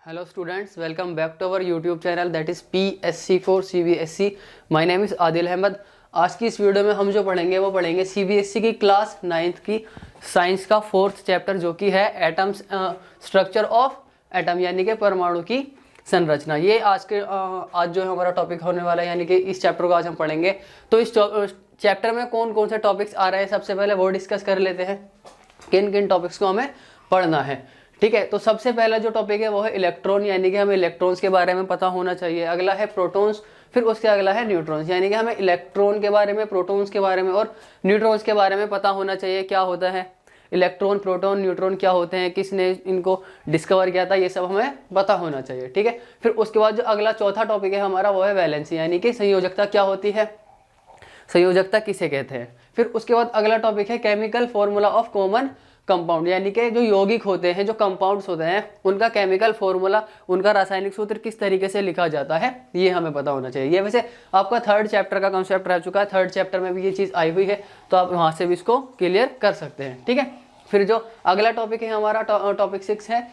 Hello students, welcome back to our YouTube channel that is PSC for CBSE. My name is Adil Ahmad. आज की इस video में हम जो पढ़ेंगे वो पढ़ेंगे CBSE की क्लास 9th की साइंस का 4th चैप्टर जो कि है एटम्स स्ट्रक्चर ऑफ एटम यानी कि परमाणु की संरचना. ये आज जो हमारा टॉपिक होने वाला है यानी कि इस चैप्टर को आज हम पढ़ेंगे. तो इस चैप्टर में कौन कौन से टॉपिक्स आ रहे हैं सबसे पहले वो डिस्कस कर लेते हैं, किन किन टॉपिक्स को हमें पढ़ना है. ठीक है, तो सबसे पहला जो टॉपिक है वो है इलेक्ट्रॉन यानी कि हमें इलेक्ट्रॉन्स के बारे में पता होना चाहिए. अगला है प्रोटॉन्स, फिर उसके अगला है न्यूट्रॉन्स यानी कि हमें इलेक्ट्रॉन के बारे में, प्रोटॉन्स के बारे में और न्यूट्रॉन्स के बारे में पता होना चाहिए. क्या होता है इलेक्ट्रॉन, प्रोटॉन, न्यूट्रॉन क्या होते हैं, किसने इनको डिस्कवर किया था, ये सब हमें पता होना चाहिए. ठीक है, फिर उसके बाद जो अगला चौथा टॉपिक है हमारा वो है वैलेंसी यानी कि संयोजकता क्या होती है, संयोजकता किसे कहते हैं. फिर उसके बाद अगला टॉपिक है chemical formula of common compound यानी कि जो यौगिक होते हैं, जो कंपाउंड्स होते हैं, उनका केमिकल फॉर्मूला, उनका रासायनिक सूत्र किस तरीके से लिखा जाता है ये हमें पता होना चाहिए. ये वैसे आपका 3rd चैप्टर का कॉन्सेप्ट रह चुका है, 3rd चैप्टर में भी ये चीज़ आई हुई है तो आप वहाँ से भी इसको क्लियर कर सकते हैं. ठीक है, फिर जो अगला टॉपिक है हमारा टॉपिक 6 है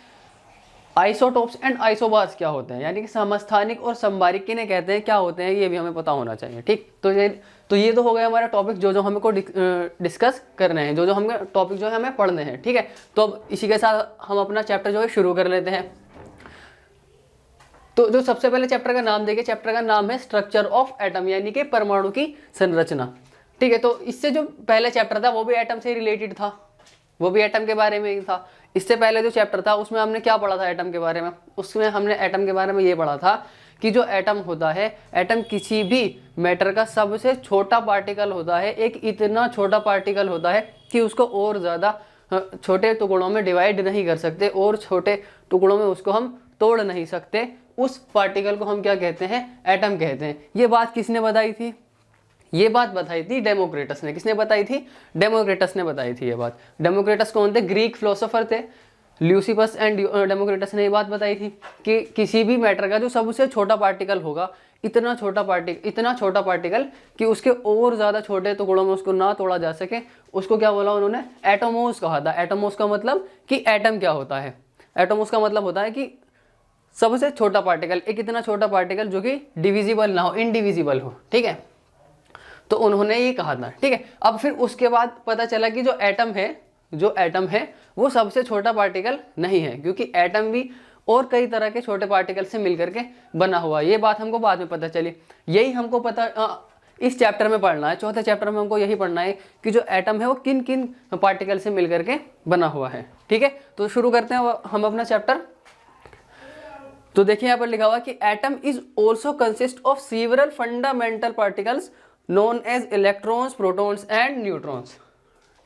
आइसोटोप्स एंड आइसोबार्स क्या होते हैं यानी कि समस्थानिक और संबारिक किन्हें कहते हैं, क्या होते हैं, ये भी हमें पता होना चाहिए. ठीक, तो ये तो हो गया हमारा टॉपिक जो हमको डिस्कस करने हैं, जो हमें टॉपिक जो है हमें पढ़ने हैं. ठीक है, तो अब इसी के साथ हम अपना चैप्टर जो है शुरू कर लेते हैं. तो जो सबसे पहले चैप्टर का नाम देखिए, चैप्टर का नाम है स्ट्रक्चर ऑफ एटम यानी कि परमाणु की संरचना. ठीक है, तो इससे जो पहला चैप्टर था वो भी एटम से रिलेटेड था, वो भी एटम के बारे में ही था. इससे पहले जो चैप्टर था उसमें हमने क्या पढ़ा था एटम के बारे में, उसमें हमने एटम के बारे में ये पढ़ा था कि जो एटम होता है, एटम किसी भी मैटर का सबसे छोटा पार्टिकल होता है. एक इतना छोटा पार्टिकल होता है कि उसको और ज़्यादा छोटे टुकड़ों में डिवाइड नहीं कर सकते और छोटे टुकड़ों में उसको हम तोड़ नहीं सकते. उस पार्टिकल को हम क्या कहते हैं, एटम कहते हैं. ये बात किसने बताई थी, ये बात बताई थी डेमोक्रिटस ने. किसने बताई थी, डेमोक्रिटस ने बताई थी ये बात. डेमोक्रिटस कौन थे, ग्रीक फिलोसोफर थे. ल्यूसिफस एंड डेमोक्रिटस ने ये बात बताई थी कि किसी भी मैटर का जो सबसे छोटा पार्टिकल होगा, इतना छोटा पार्टिकल कि उसके और ज़्यादा छोटे टुकड़ों में उसको ना तोड़ा जा सके, उसको क्या बोला उन्होंने, एटोमोस कहा था. एटोमोस का मतलब कि एटम क्या होता है, एटोमोस का मतलब होता है कि सबसे छोटा पार्टिकल, एक इतना छोटा पार्टिकल जो कि डिविजिबल ना हो, इनडिविजिबल हो. ठीक है, तो उन्होंने ये कहा था. ठीक है, अब फिर उसके बाद पता चला कि जो एटम है वो सबसे छोटा पार्टिकल नहीं है, क्योंकि एटम भी और कई तरह के छोटे पार्टिकल से मिलकर के बना हुआ है. ये बात हमको बाद में पता चली. यही हमको पता इस चैप्टर में पढ़ना है, चौथे चैप्टर में हमको यही पढ़ना है कि जो एटम है वो किन किन पार्टिकल से मिलकर के बना हुआ है. ठीक है, तो शुरू करते हैं हम अपना चैप्टर. तो देखिए यहाँ पर लिखा हुआ कि atom is also consist of several fundamental particles known as electrons, protons and neutrons.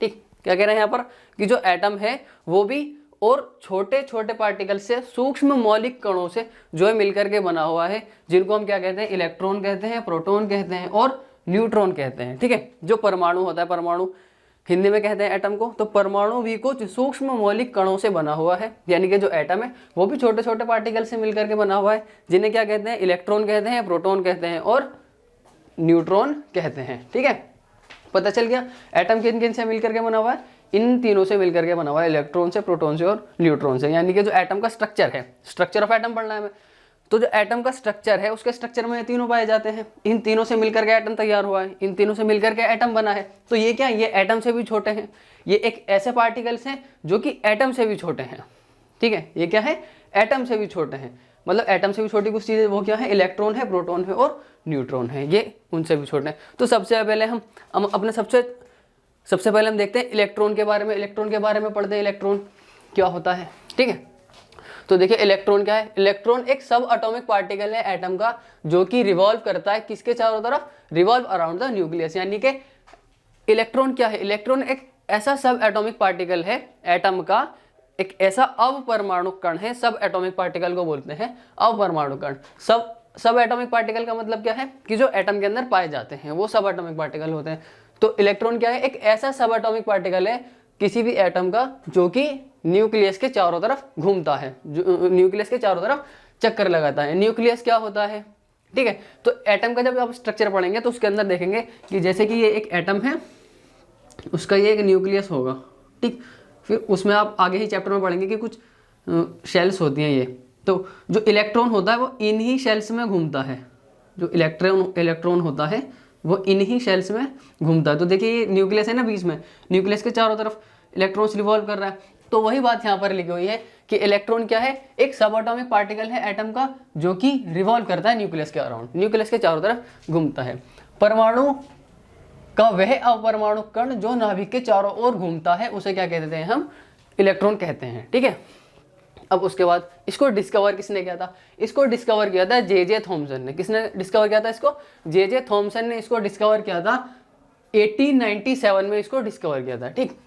ठीक, क्या कह रहे हैं यहाँ पर कि जो एटम है वो भी और छोटे छोटे पार्टिकल से, सूक्ष्म मौलिक कणों से जो है मिलकर के बना हुआ है, जिनको हम क्या कहते हैं, इलेक्ट्रॉन कहते हैं, प्रोटॉन कहते हैं और न्यूट्रॉन कहते हैं. ठीक है, जो परमाणु होता है, परमाणु हिंदी में कहते हैं एटम को, तो परमाणु भी कुछ सूक्ष्म मौलिक कणों से बना हुआ है यानी कि जो एटम है वो भी छोटे छोटे पार्टिकल से मिलकर के बना हुआ है, जिन्हें क्या कहते हैं, इलेक्ट्रॉन कहते हैं, प्रोटॉन कहते हैं और न्यूट्रॉन कहते हैं. ठीक है, पता चल गया एटम किन किन से मिलकर के बना हुआ है, इन तीनों से मिलकर के बना हुआ है, इलेक्ट्रॉन से, प्रोटॉन से और न्यूट्रॉन से. यानी कि जो एटम का स्ट्रक्चर है, स्ट्रक्चर ऑफ एटम पढ़ना है हमें, तो जो एटम का स्ट्रक्चर है उसके स्ट्रक्चर में तीनों पाए जाते हैं. इन तीनों से मिलकर के एटम तैयार हुआ है, इन तीनों से मिलकर के एटम बना है. तो ये क्या, ये एटम से भी छोटे हैं, ये एक ऐसे पार्टिकल्स हैं जो कि एटम से भी छोटे हैं. ठीक है, ये क्या है, एटम से भी छोटे हैं, मतलब एटम से भी छोटी कुछ चीज़ें वो क्या है, इलेक्ट्रॉन है, प्रोटॉन है और न्यूट्रॉन है, ये उनसे भी छोटे हैं. तो सबसे पहले हम अपने सबसे पहले हम देखते हैं इलेक्ट्रॉन के बारे में. इलेक्ट्रॉन के बारे में पढ़ते हैं, इलेक्ट्रॉन क्या होता है. ठीक है, तो देखिए इलेक्ट्रॉन क्या है, इलेक्ट्रॉन एक सब एटॉमिक पार्टिकल है एटम का, जो कि रिवॉल्व करता है किसके चारों तरफ, रिवॉल्व अराउंड द न्यूक्लियस. यानी कि इलेक्ट्रॉन क्या है, इलेक्ट्रॉन एक ऐसा सब एटॉमिक पार्टिकल है एटम का, एक ऐसा अवपरमाणु कण है. सब एटॉमिक पार्टिकल को बोलते हैं अवपरमाणु कण. सब एटॉमिक पार्टिकल का मतलब क्या है कि जो एटम के अंदर पाए जाते हैं वो सब एटॉमिक पार्टिकल होते हैं. तो इलेक्ट्रॉन क्या है, एक ऐसा सब एटॉमिक पार्टिकल है किसी भी एटम का जो कि न्यूक्लियस के चारों तरफ घूमता है, जो न्यूक्लियस के चारों तरफ चक्कर लगाता है. न्यूक्लियस क्या होता है, ठीक है, तो एटम का जब आप स्ट्रक्चर पढ़ेंगे तो उसके अंदर देखेंगे कि जैसे कि ये एक एटम है, उसका ये एक न्यूक्लियस होगा. ठीक, फिर उसमें आप आगे ही चैप्टर में पढ़ेंगे कि कुछ शेल्स होती हैं, तो जो इलेक्ट्रॉन होता है वो इन्हीं शेल्स में घूमता है, जो इलेक्ट्रॉन होता है वो इन्हीं शेल्स में घूमता है। तो देखिए ये न्यूक्लियस है ना बीच में, न्यूक्लियस के चारों तरफ इलेक्ट्रॉन्स रिवॉल्व कर रहा है। तो वही बात यहाँ पर लिखी हुई है कि इलेक्ट्रॉन क्या है, एक सब एटॉमिक पार्टिकल है एटम का, जो कि रिवॉल्व करता है न्यूक्लियस के अराउंड, न्यूक्लियस के चारों तरफ घूमता है। परमाणु का वह अपरमाणु कण जो नाभिक के चारों ओर घूमता है उसे क्या कहते हैं, हम इलेक्ट्रॉन कहते हैं। ठीक है, अब उसके बाद इसको डिस्कवर किसने किया था, इसको डिस्कवर किया था जे थॉमसन ने। किसने डिस्कवर किया था इसको, जे थॉमसन ने इसको डिस्कवर किया था 1897 में इसको डिस्कवर किया था। ठीक,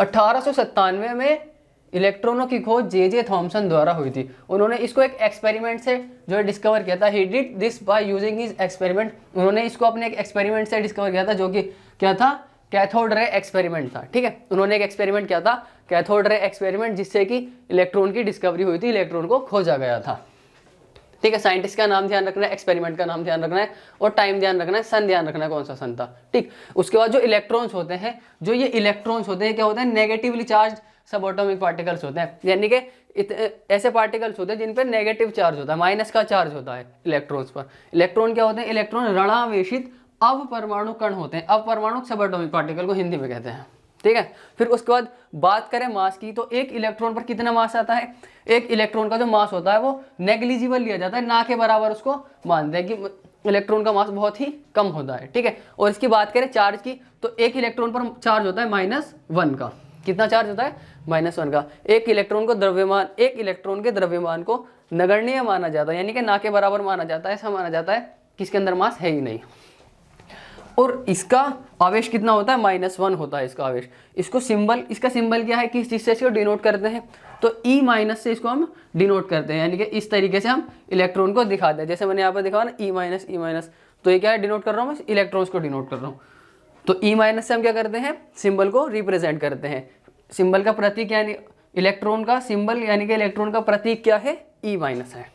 1897 में इलेक्ट्रॉनों की खोज जे थॉमसन द्वारा हुई थी। उन्होंने इसको एक एक्सपेरिमेंट से जो है डिस्कवर किया था। He did this by using his experiment. उन्होंने इसको अपने एक एक्सपेरिमेंट से डिस्कवर किया था, जो कि क्या था, कैथोड रे एक्सपेरिमेंट था। ठीक है, उन्होंने एक एक्सपेरिमेंट किया था, कैथोड रे एक्सपेरिमेंट, जिससे कि इलेक्ट्रॉन की डिस्कवरी हुई थी, इलेक्ट्रॉन को खोजा गया था। ठीक है, साइंटिस्ट का नाम ध्यान रखना है, एक्सपेरिमेंट का नाम ध्यान रखना है, और टाइम ध्यान रखना है, सन ध्यान रखना है कौन सा सन था। ठीक, उसके बाद जो इलेक्ट्रॉन्स होते हैं, जो ये इलेक्ट्रॉन्स होते हैं क्या होते हैं, नेगेटिवली चार्ज सब एटॉमिक पार्टिकल्स होते हैं। यानी कि ऐसे पार्टिकल्स होते हैं जिन पर नेगेटिव चार्ज होता है, माइनस का चार्ज होता है इलेक्ट्रॉन्स पर। इलेक्ट्रॉन क्या होते हैं, इलेक्ट्रॉन ऋणावेशित अवपरमाणु कण होते हैं। अवपरमाणु सब एटॉमिक पार्टिकल को हिंदी में कहते हैं। ठीक है, फिर उसके बाद बात करें मास की, तो एक इलेक्ट्रॉन पर कितना मास आता है, एक इलेक्ट्रॉन का जो मास होता है वो नेग्लिजिबल लिया जाता है, ना के बराबर उसको मानते हैं कि इलेक्ट्रॉन का मास बहुत ही कम होता है। ठीक है, और इसकी बात करें चार्ज की, तो एक इलेक्ट्रॉन पर चार्ज होता है -1 का। कितना चार्ज होता है, -1 का। एक इलेक्ट्रॉन के द्रव्यमान को नगण्य माना जाता है, यानी कि ना के बराबर माना जाता है, ऐसा माना जाता है कि इसके अंदर मास है ही नहीं। और इसका आवेश कितना होता है, -1 होता है इसका आवेश। इसका सिंबल क्या है, किस चीज से इसको डिनोट करते हैं, तो E- से इसको हम डिनोट करते हैं, यानी कि इस तरीके से हम इलेक्ट्रॉन को दिखाते हैं। जैसे मैंने यहाँ पर दिखाया ना E-, तो ये क्या है, डिनोट कर रहा हूँ मैं, इलेक्ट्रॉन्स को डिनोट कर रहा हूँ। तो E- से हम क्या करते हैं, सिंबल को रिप्रेजेंट करते हैं। सिंबल का प्रतीक यानी इलेक्ट्रॉन का सिंबल, यानी कि इलेक्ट्रॉन का प्रतीक क्या है, E- है।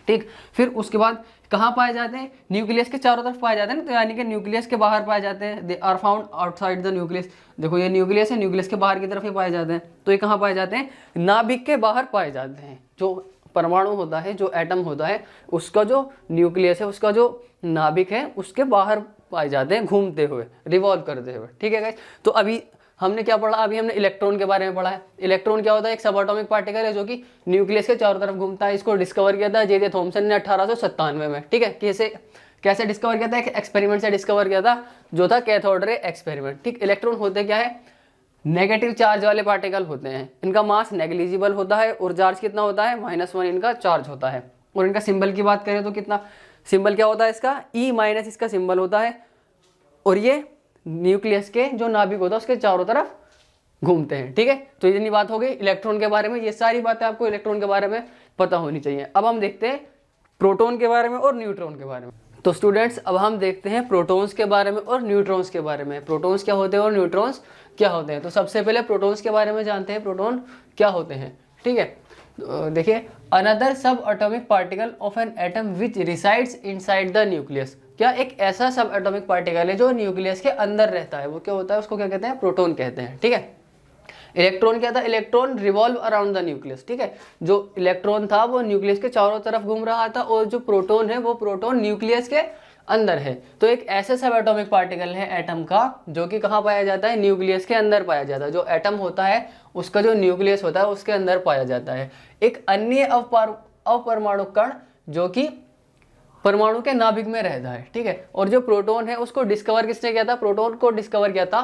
ठीक, फिर उसके बाद कहाँ पाए जाते हैं, न्यूक्लियस के चारों तरफ पाए जाते हैं ना, तो यानी कि न्यूक्लियस के बाहर पाए जाते हैं। They are found outside the nucleus. देखो ये न्यूक्लियस है, न्यूक्लियस के बाहर की तरफ ही पाए जाते हैं। तो ये कहाँ पाए जाते हैं, नाभिक के बाहर पाए जाते हैं। जो परमाणु होता है, जो एटम होता है, उसका जो न्यूक्लियस है, उसका जो नाभिक है, उसके बाहर पाए जाते हैं, घूमते हुए, रिवॉल्व करते हुए। ठीक है गाइस, तो अभी हमने क्या पढ़ा, अभी हमने इलेक्ट्रॉन के बारे में पढ़ा है। इलेक्ट्रॉन क्या होता है, एक सब एटॉमिक पार्टिकल है जो कि न्यूक्लियस के चारों तरफ घूमता है। इसको डिस्कवर किया था जे थॉमसन ने 1897 में। ठीक है, कैसे डिस्कवर किया था, एक एक्सपेरिमेंट से डिस्कवर किया था, जो था कैथोड रे एक्सपेरिमेंट। ठीक, इलेक्ट्रॉन होते क्या है, नेगेटिव चार्ज वाले पार्टिकल होते हैं। इनका मास नेग्लिजिबल होता है और चार्ज कितना होता है, -1 इनका चार्ज होता है। और इनका सिंबल की बात करें तो कितना सिंबल क्या होता है इसका, E- इसका सिंबल होता है। और ये न्यूक्लियस के जो नाभिक होता है उसके चारों तरफ घूमते हैं। ठीक है, तो इतनी बात हो गई इलेक्ट्रॉन के बारे में। ये सारी बातें आपको इलेक्ट्रॉन के बारे में पता होनी चाहिए। अब हम देखते हैं प्रोटॉन के बारे में और न्यूट्रॉन के बारे में। तो स्टूडेंट्स, अब हम देखते हैं प्रोटॉन्स के बारे में और न्यूट्रॉन्स के बारे में। प्रोटॉन्स क्या होते हैं और न्यूट्रॉन्स क्या होते हैं। तो सबसे पहले प्रोटॉन्स के बारे में जानते हैं, प्रोटॉन क्या होते हैं। ठीक है, देखिए, अनदर सब atomic particle of an atom which resides inside the nucleus. क्या एक ऐसा सब एटॉमिक पार्टिकल है जो न्यूक्लियस के अंदर रहता है, वो क्या होता है, उसको क्या कहते हैं, प्रोटॉन कहते हैं। ठीक है, इलेक्ट्रॉन क्या था, electron revolve around the nucleus. ठीक है, जो इलेक्ट्रॉन था वो न्यूक्लियस के चारों तरफ घूम रहा था, और जो प्रोटॉन है वो प्रोटॉन न्यूक्लियस के अंदर है। तो एक ऐसे सब एटॉमिक पार्टिकल है एटम का, जो कि कहाँ पाया जाता है, न्यूक्लियस के अंदर पाया जाता है। जो एटम होता है उसका जो न्यूक्लियस होता है उसके अंदर पाया जाता है। एक अन्य अपरमाणु कण जो कि परमाणु के नाभिक में रहता है। ठीक है, और जो प्रोटॉन है उसको डिस्कवर किसने किया था, प्रोटॉन को डिस्कवर किया था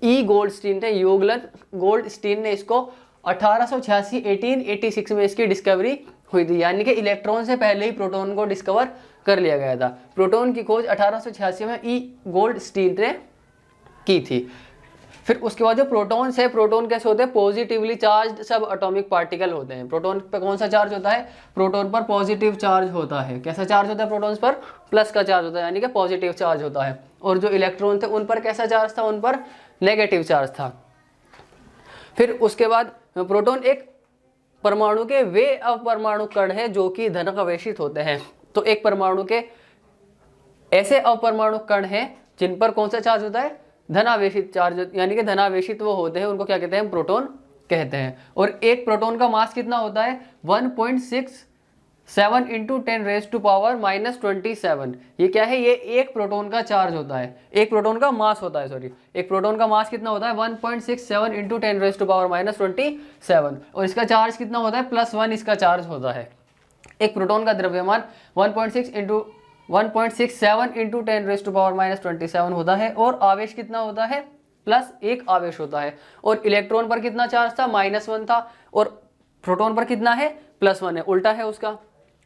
गोल्डस्टीन ने, यूगलन गोल्डस्टीन ने इसको 1886 में इसकी डिस्कवरी हुई थी। यानी कि इलेक्ट्रॉन से पहले ही प्रोटॉन को डिस्कवर कर लिया गया था। प्रोटॉन की खोज 1886 में गोल्डस्टीन ने की थी। फिर उसके बाद जो प्रोटॉन्स है, प्रोटॉन कैसे होते हैं, पॉजिटिवली चार्ज सब एटॉमिक पार्टिकल होते हैं। प्रोटॉन पर कौन सा चार्ज होता है, प्रोटॉन पर पॉजिटिव चार्ज होता है। कैसा चार्ज होता है, प्रोटॉन्स पर प्लस का चार्ज होता है, यानी कि पॉजिटिव चार्ज होता है। और जो इलेक्ट्रॉन थे उन पर कैसा चार्ज था, उन पर नेगेटिव चार्ज था। फिर उसके बाद प्रोटॉन एक परमाणु के वे अपरमाणु कण है जो कि धनावेशित होते हैं। तो एक परमाणु के ऐसे अपरमाणु कण हैं जिन पर कौन सा चार्ज होता है, धनावेशित चार्ज, यानी कि धनावेशित वो होते हैं, उनको क्या कहते हैं, प्रोटॉन कहते हैं। और एक प्रोटॉन का मास कितना होता है 1.67 इंटू 10⁻⁻27। ये क्या है, ये एक प्रोटॉन का चार्ज होता है, एक प्रोटॉन का मास होता है, सॉरी एक प्रोटॉन का मास कितना होता है 1.67 इंटू 10⁻⁻27। और इसका चार्ज कितना होता है +1 इसका चार्ज होता है। एक प्रोटॉन का द्रव्यमान 1.67 इंटू 10⁻⁻27 होता है। और आवेश कितना होता है +1 आवेश होता है। और इलेक्ट्रॉन पर कितना चार्ज था -1 था, और प्रोटॉन पर कितना है +1 है, उल्टा है उसका।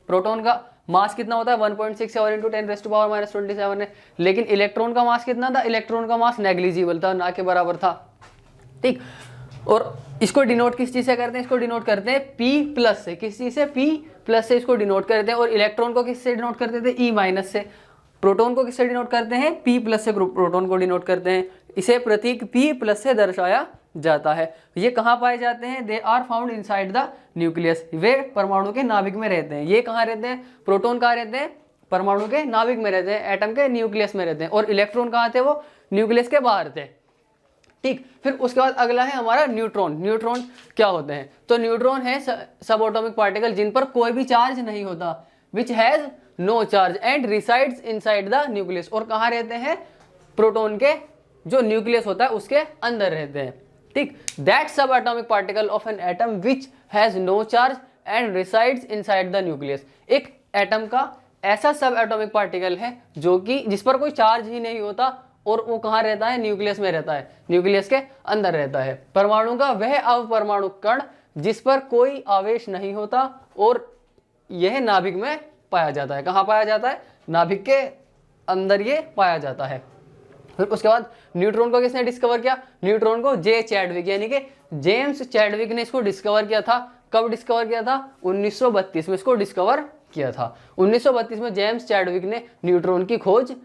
प्रोटॉन का मास कितना होता है 1.67 इंटू 10⁻⁻27 है, लेकिन इलेक्ट्रॉन का मास कितना था, इलेक्ट्रॉन का मास नेग्लिजिबल था, ना के बराबर था। ठीक, और इसको डिनोट किस चीज से करते हैं, इसको डिनोट करते हैं P+ से। किस चीज से, P+ से इसको डिनोट करते हैं। और इलेक्ट्रॉन को किससे डिनोट करते थे, E- से। प्रोटॉन को किससे डिनोट करते हैं, P+ से प्रोटॉन को डिनोट करते हैं। इसे प्रतीक P+ से दर्शाया जाता है। ये कहाँ पाए जाते हैं, they are found inside the nucleus. वे परमाणु के नाभिक में रहते हैं। ये कहाँ रहते हैं, प्रोटॉन कहाँ रहते हैं, परमाणु के नाभिक में रहते हैं, एटम के न्यूक्लियस में रहते हैं। और इलेक्ट्रॉन कहाँ थे, वो न्यूक्लियस के बाहर थे। ठीक, फिर उसके बाद अगला है हमारा न्यूट्रॉन। न्यूट्रॉन क्या होते हैं, तो न्यूट्रॉन है सब एटॉमिक पार्टिकल जिन पर कोई भी चार्ज नहीं होता, which has no charge and resides inside the nucleus. और कहाँ रहते हैं, प्रोटॉन के जो न्यूक्लियस होता है उसके अंदर रहते हैं। ठीक, that subatomic particle of an atom which has no charge and resides inside the nucleus. एक एटम का ऐसा सब एटॉमिक पार्टिकल है जो कि जिस पर कोई चार्ज ही नहीं होता, और वो कहाँ रहता है, न्यूक्लियस में रहता है, न्यूक्लियस के अंदर रहता है। परमाणु का वह अवपरमाणु कण जिस पर कोई आवेश नहीं होता, और यह नाभिक में पाया जाता है। कहाँ पाया जाता है, नाभिक के अंदर ये पाया जाता है। फिर उसके बाद न्यूट्रॉन को किसने डिस्कवर किया, न्यूट्रॉन को जे चैडविक यानी कि जेम्स चैडविक ने इसको डिस्कवर किया था। कब डिस्कवर किया था, 1932 में इसको डिस्कवर किया था। 1932 में जेम्स चैडविक ने न्यूट्रॉन की खोज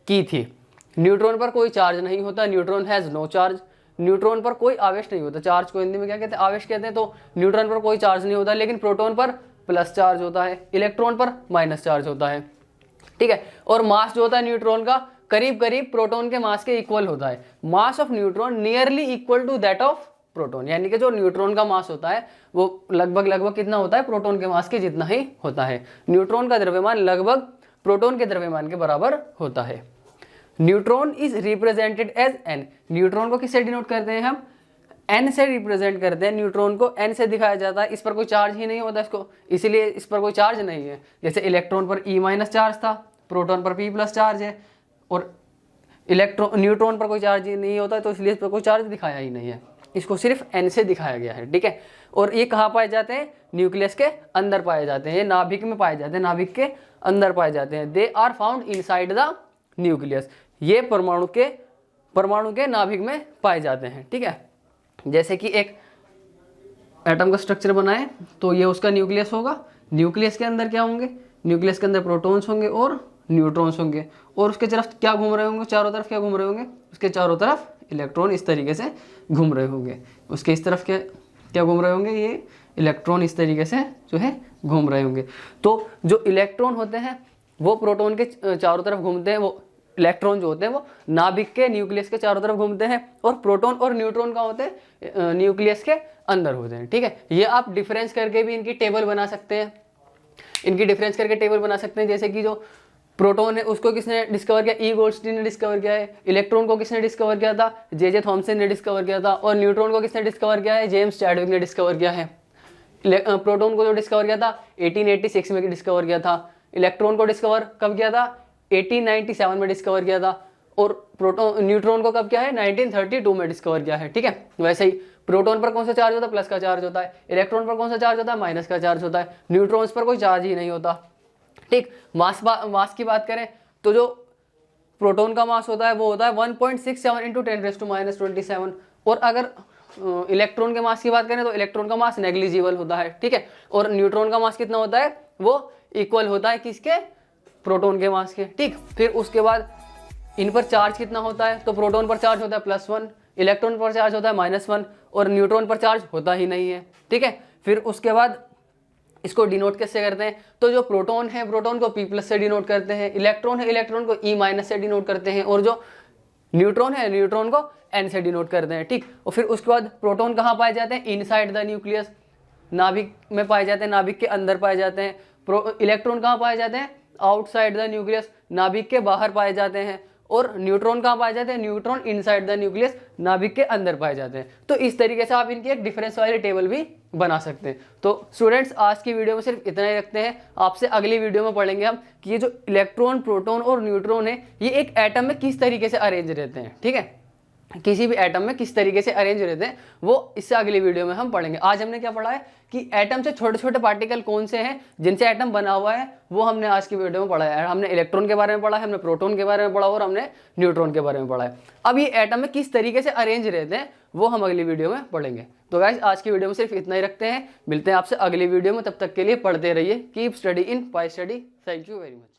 की थी। न्यूट्रॉन पर कोई चार्ज नहीं होता, neutron has no charge. Neutron पर कोई आवेश नहीं होता, चार्ज को हिंदी में क्या कहते हैं, आवेश कहते हैं। तो न्यूट्रॉन पर कोई चार्ज नहीं होता, लेकिन प्रोटॉन पर प्लस चार्ज होता है, इलेक्ट्रॉन पर माइनस चार्ज होता है। ठीक है, और मास जो होता है न्यूट्रॉन का करीब करीब प्रोटॉन के मास के इक्वल होता है। Mass of neutron nearly equal to that of proton, यानी कि जो न्यूट्रॉन का मास होता है वो लगभग कितना होता है, प्रोटॉन के मास के जितना ही होता है। न्यूट्रॉन का द्रव्यमान लगभग प्रोटॉन के द्रव्यमान के बराबर होता है। Neutron is represented as n। Neutron को किससे डिनोट करते हैं हम, n से रिप्रेजेंट करते हैं। न्यूट्रॉन को n से दिखाया जाता है। इस पर कोई चार्ज ही नहीं होता इसको, इसीलिए इस पर कोई चार्ज नहीं है। जैसे इलेक्ट्रॉन पर E- चार्ज था, प्रोटॉन पर P+ चार्ज है, और न्यूट्रॉन पर कोई चार्ज ही नहीं होता, तो इसलिए इस पर कोई चार्ज दिखाया ही नहीं है। इसको सिर्फ n से दिखाया गया है। ठीक है, और ये कहाँ पाए जाते हैं, न्यूक्लियस के अंदर पाए जाते हैं, ये नाभिक में पाए जाते हैं, नाभिक के अंदर पाए जाते हैं। They are found inside the nucleus. ये परमाणु के नाभिक में पाए जाते हैं। ठीक है, जैसे कि एक एटम का स्ट्रक्चर बनाए तो ये उसका न्यूक्लियस होगा। न्यूक्लियस के अंदर क्या होंगे, न्यूक्लियस के अंदर प्रोटॉन्स होंगे और न्यूट्रॉन्स होंगे, और उसके तरफ क्या घूम रहे होंगे, चारों तरफ क्या घूम रहे होंगे, उसके चारों तरफ इलेक्ट्रॉन इस तरीके से घूम रहे होंगे। उसके इस तरफ क्या घूम रहे होंगे, ये इलेक्ट्रॉन इस तरीके से जो है घूम रहे होंगे। तो जो इलेक्ट्रॉन होते हैं वो प्रोटॉन के चारों तरफ घूमते हैं, वो इलेक्ट्रॉन जो होते हैं वो नाभिक के न्यूक्लियस के चारों तरफ घूमते हैं, और प्रोटॉन और न्यूट्रॉन का होते हैं न्यूक्लियस के अंदर होते हैं। ठीक है, ये आप डिफरेंस करके भी इनकी टेबल बना सकते हैं, इनकी डिफरेंस करके टेबल बना सकते हैं। जैसे कि जो प्रोटॉन है उसको किसने डिस्कवर किया, ई गोल्डस्टीन ने डिस्कवर किया है। इलेक्ट्रॉन को किसने डिस्कवर किया था, जे थॉमसन ने डिस्कवर किया था। और न्यूट्रॉन को किसने डिस्कवर किया है, जेम्स चैडविक ने डिस्कवर किया है। प्रोटॉन को जो डिस्कवर किया था 1886 में डिस्कवर किया था। इलेक्ट्रॉन को डिस्कवर कब किया था, 1897 में डिस्कवर किया था। और न्यूट्रॉन को कब किया है, 1932 में डिस्कवर किया है। ठीक है, वैसे ही प्रोटॉन पर कौन सा चार्ज होता है, प्लस का चार्ज होता है। इलेक्ट्रॉन पर कौन सा चार्ज होता है, माइनस का चार्ज होता है। न्यूट्रॉन्स पर कोई चार्ज ही नहीं होता। ठीक, मास की बात करें तो जो प्रोटॉन का मास होता है वो होता है 1.67 इंटू 10⁻⁻27। और अगर इलेक्ट्रॉन के मास की बात करें तो इलेक्ट्रॉन का मास नेग्लिजिबल होता है। ठीक है, और न्यूट्रॉन का मास कितना होता है, वो इक्वल होता है किसके, प्रोटॉन के मास के। ठीक, फिर उसके बाद इन पर चार्ज कितना होता है, तो प्रोटॉन पर चार्ज होता है +1, इलेक्ट्रॉन पर चार्ज होता है -1, और न्यूट्रॉन पर चार्ज होता ही नहीं है। ठीक है, फिर उसके बाद इसको डिनोट कैसे करते हैं, तो जो प्रोटॉन है प्रोटॉन को P+ से डिनोट करते हैं, इलेक्ट्रॉन है इलेक्ट्रॉन को E- से डिनोट करते हैं, और जो न्यूट्रॉन है, न्यूट्रॉन को N से डिनोट करते हैं, ठीक। और फिर उसके बाद प्रोटॉन कहाँ पाए जाते हैं, इनसाइड द न्यूक्लियस, नाभिक में पाए जाते हैं, नाभिक के अंदर पाए जाते हैं। इलेक्ट्रॉन कहाँ पाए जाते हैं, आउटसाइड द न्यूक्लियस, नाभिक के बाहर पाए जाते हैं। और न्यूट्रॉन कहाँ पाए जाते हैं, न्यूट्रॉन इनसाइड द न्यूक्लियस, नाभिक के अंदर पाए जाते हैं। तो इस तरीके से आप इनकी एक डिफरेंस वाली टेबल भी बना सकते हैं। तो स्टूडेंट्स आज की वीडियो में सिर्फ इतना ही रखते हैं, आपसे अगली वीडियो में पढ़ेंगे हम कि ये जो इलेक्ट्रॉन, प्रोटॉन और न्यूट्रॉन है ये एक एटम में किस तरीके से अरेंज रहते हैं, ठीक है, किसी भी एटम में किस तरीके से अरेंज रहते हैं वो इससे अगली वीडियो में हम पढ़ेंगे। आज हमने क्या पढ़ा है कि एटम से छोटे छोटे पार्टिकल कौन से हैं जिनसे एटम बना हुआ है, वो हमने आज की वीडियो में पढ़ा है। हमने इलेक्ट्रॉन के बारे में पढ़ा है, हमने प्रोटॉन के बारे में पढ़ा और हमने न्यूट्रॉन के बारे में पढ़ा है। अब ये एटम में किस तरीके से अरेंज रहते हैं वो हम अगली वीडियो में पढ़ेंगे। तो गाइस आज की वीडियो में सिर्फ इतना ही रखते हैं, मिलते हैं आपसे अगली वीडियो में, तब तक के लिए पढ़ते रहिए। Keep study in pi study. Thank you very much.